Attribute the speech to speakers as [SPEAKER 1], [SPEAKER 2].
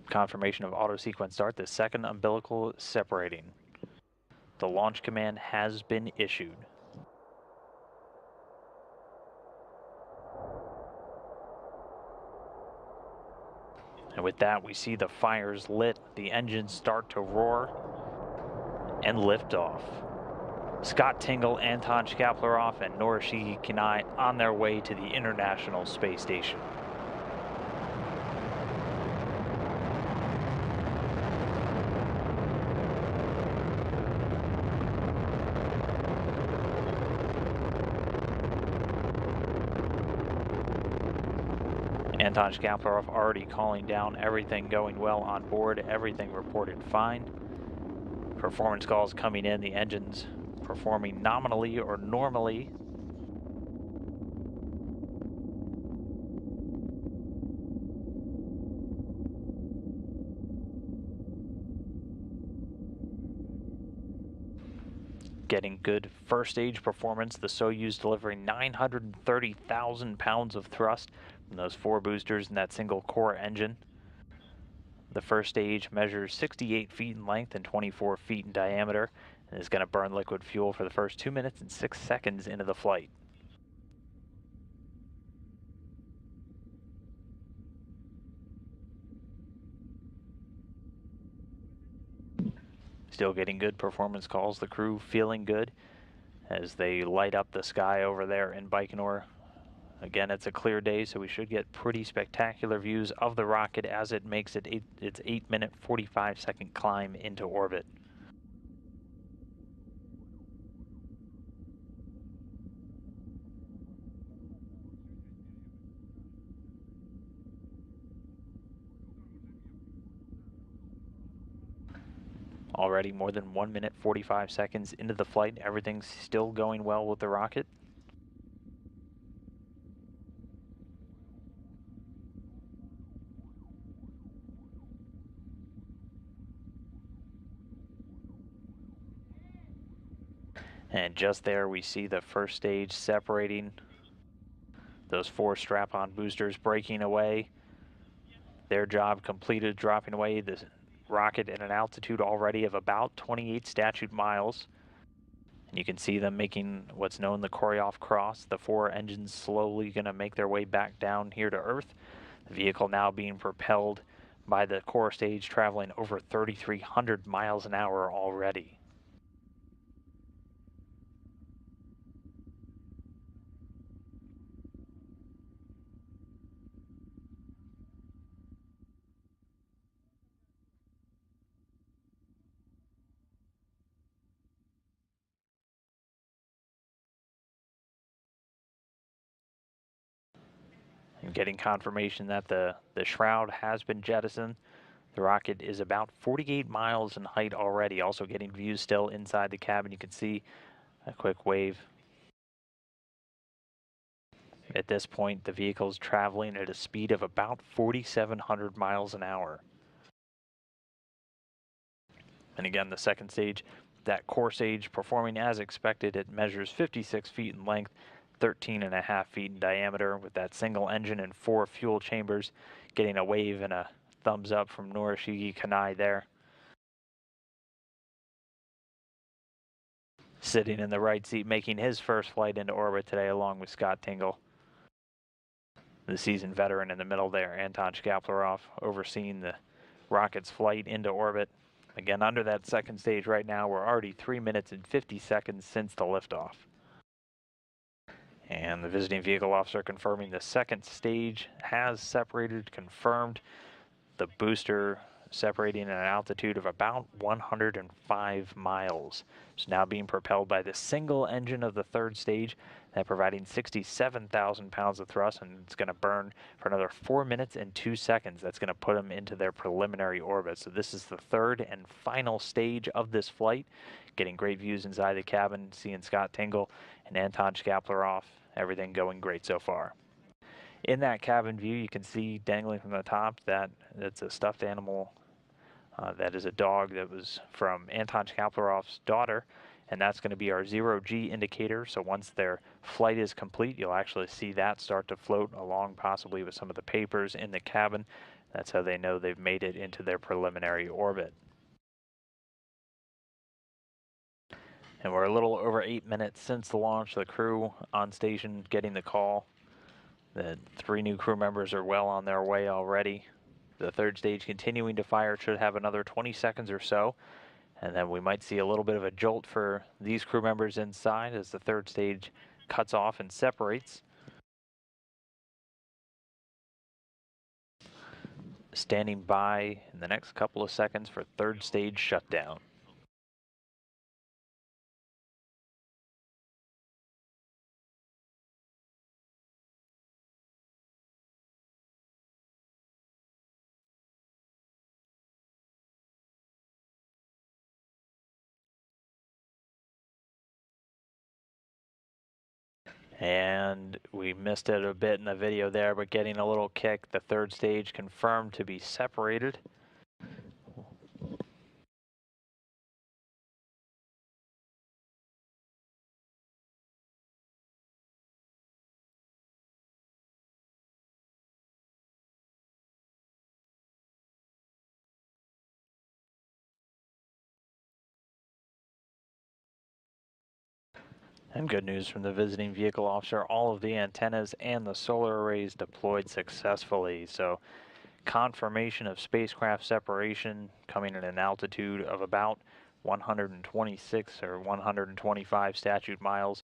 [SPEAKER 1] Confirmation of auto sequence start, the second umbilical separating. The launch command has been issued. And with that, we see the fires lit, the engines start to roar, and lift off. Scott Tingle, Anton Shkaplerov, and Norishige Kanai on their way to the International Space Station. Anton Shkaplerov already calling down everything going well on board, everything reported fine. Performance calls coming in, the engines performing nominally or normally. Getting good first stage performance, the Soyuz delivering 930,000 pounds of thrust from those 4 boosters in that single core engine. The first stage measures 68 feet in length and 24 feet in diameter and is going to burn liquid fuel for the first 2 minutes and 6 seconds into the flight. Still getting good performance calls, the crew feeling good as they light up the sky over there in Baikonur. Again, it's a clear day, so we should get pretty spectacular views of the rocket as it makes its 8-minute, 45-second climb into orbit. Already more than 1 minute, 45 seconds into the flight, everything's still going well with the rocket. And just there we see the first stage separating. Those 4 strap-on boosters breaking away. Their job completed, dropping away the rocket at an altitude already of about 28 statute miles. And you can see them making what's known the Koryoff cross. The 4 engines slowly going to make their way back down here to Earth. The vehicle now being propelled by the core stage, traveling over 3,300 miles an hour already. And getting confirmation that the shroud has been jettisoned. The rocket is about 48 miles in height already. Also getting views still inside the cabin. You can see a quick wave. At this point, the vehicle is traveling at a speed of about 4,700 miles an hour. And again, the second stage, that core stage performing as expected. It measures 56 feet in length, 13.5 feet in diameter, with that single engine and 4 fuel chambers. Getting a wave and a thumbs up from Norishige Kanai there. Sitting in the right seat, making his first flight into orbit today along with Scott Tingle. The seasoned veteran in the middle there, Anton Shkaplerov, overseeing the rocket's flight into orbit. Again, under that second stage right now, we're already 3 minutes and 50 seconds since the liftoff. And the visiting vehicle officer confirming the second stage has separated, confirmed. The booster separating at an altitude of about 105 miles. It's now being propelled by the single engine of the third stage, that providing 67,000 pounds of thrust, and it's going to burn for another 4 minutes and 2 seconds. That's going to put them into their preliminary orbit. So this is the third and final stage of this flight. Getting great views inside the cabin, seeing Scott Tingle and Anton Shkaplerov. Everything going great so far. In that cabin view, you can see dangling from the top that it's a stuffed animal. That is a dog that was from Anton Shkaplerov's daughter, and that's going to be our 0G indicator. So once their flight is complete, you'll actually see that start to float along, possibly with some of the papers in the cabin. That's how they know they've made it into their preliminary orbit. And we're a little over 8 minutes since the launch. The crew on station getting the call that 3 new crew members are well on their way already. The third stage continuing to fire, should have another 20 seconds or so. And then we might see a little bit of a jolt for these crew members inside as the third stage cuts off and separates. Standing by in the next couple of seconds for third stage shutdown. And we missed it a bit in the video there, but getting a little kick. The third stage confirmed to be separated. And good news from the visiting vehicle officer, all of the antennas and the solar arrays deployed successfully. So confirmation of spacecraft separation coming at an altitude of about 126 or 125 statute miles.